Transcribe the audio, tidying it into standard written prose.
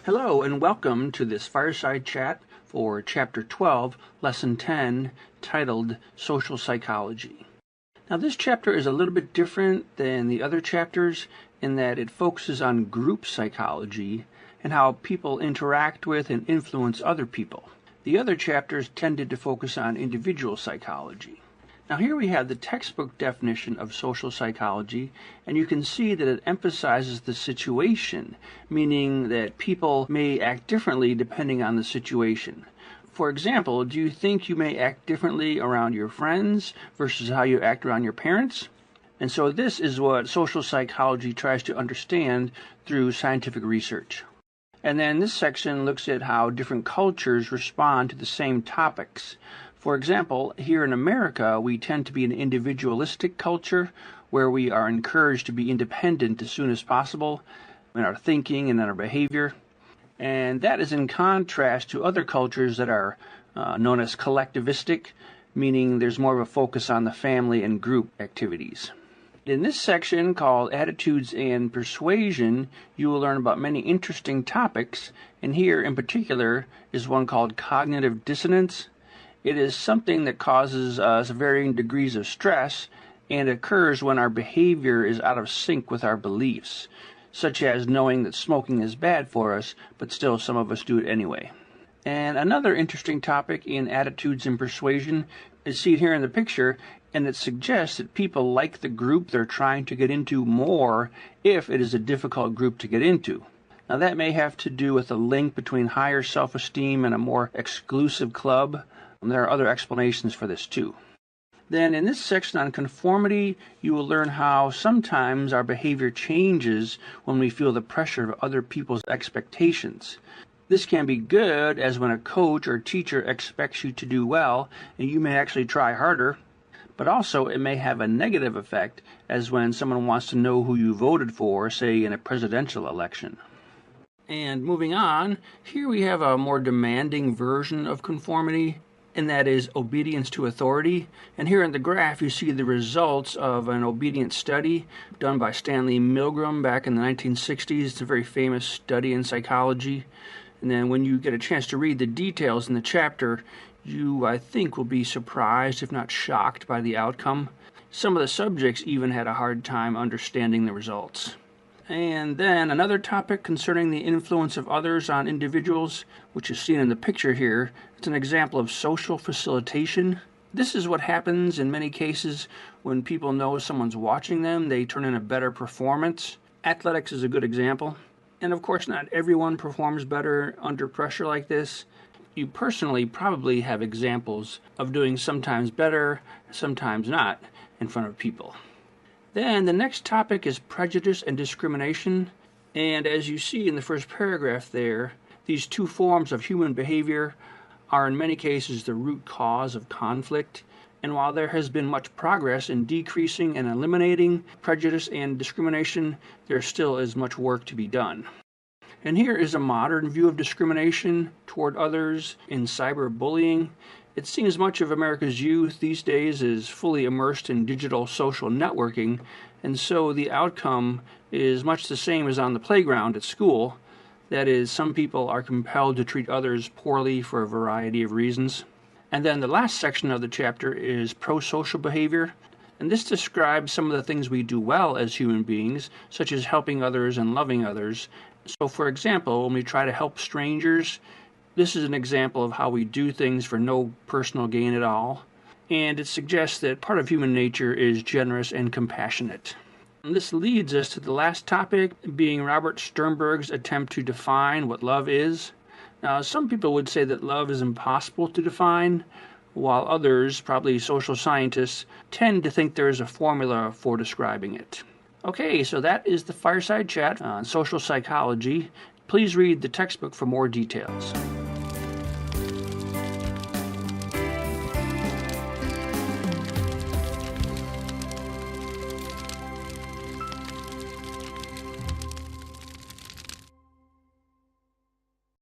Hello and welcome to this fireside chat for Chapter 12, Lesson 10, titled Social Psychology. Now this chapter is a little bit different than the other chapters in that it focuses on group psychology and how people interact with and influence other people. The other chapters tended to focus on individual psychology. Now here we have the textbook definition of social psychology, and you can see that it emphasizes the situation, meaning that people may act differently depending on the situation. For example, do you think you may act differently around your friends versus how you act around your parents? And so this is what social psychology tries to understand through scientific research. And then this section looks at how different cultures respond to the same topics. For example, here in America, we tend to be an individualistic culture where we are encouraged to be independent as soon as possible in our thinking and in our behavior. And that is in contrast to other cultures that are known as collectivistic, meaning there's more of a focus on the family and group activities. In this section called Attitudes and Persuasion, you will learn about many interesting topics, and here in particular is one called cognitive dissonance. It is something that causes us varying degrees of stress and occurs when our behavior is out of sync with our beliefs, such as knowing that smoking is bad for us, but still some of us do it anyway. And another interesting topic in Attitudes and Persuasion is seen here in the picture, and it suggests that people like the group they're trying to get into more if it is a difficult group to get into. Now that may have to do with a link between higher self-esteem and a more exclusive club. There are other explanations for this too. Then in this section on conformity, you will learn how sometimes our behavior changes when we feel the pressure of other people's expectations. This can be good, as when a coach or teacher expects you to do well and you may actually try harder, but also it may have a negative effect, as when someone wants to know who you voted for, say in a presidential election. And moving on, here we have a more demanding version of conformity, and that is obedience to authority. And here in the graph you see the results of an obedience study done by Stanley Milgram back in the 1960s. It's a very famous study in psychology. And then when you get a chance to read the details in the chapter, you, I think, will be surprised, if not shocked, by the outcome. Some of the subjects even had a hard time understanding the results. And then another topic concerning the influence of others on individuals, which is seen in the picture here. It's an example of social facilitation. This is what happens in many cases when people know someone's watching them. They turn in a better performance. Athletics is a good example. And of course, not everyone performs better under pressure like this. You personally probably have examples of doing sometimes better, sometimes not, in front of people. Then the next topic is prejudice and discrimination. And as you see in the first paragraph there, these two forms of human behavior are in many cases the root cause of conflict. And while there has been much progress in decreasing and eliminating prejudice and discrimination, there still is much work to be done. And here is a modern view of discrimination toward others in cyberbullying. It seems much of America's youth these days is fully immersed in digital social networking, and so the outcome is much the same as on the playground at school. That is, some people are compelled to treat others poorly for a variety of reasons. And then the last section of the chapter is pro-social behavior, and this describes some of the things we do well as human beings, such as helping others and loving others. So for example, when we try to help strangers, this is an example of how we do things for no personal gain at all, and it suggests that part of human nature is generous and compassionate. And this leads us to the last topic, being Robert Sternberg's attempt to define what love is. Now, some people would say that love is impossible to define, while others, probably social scientists, tend to think there is a formula for describing it. Okay, so that is the Fireside Chat on social psychology. Please read the textbook for more details.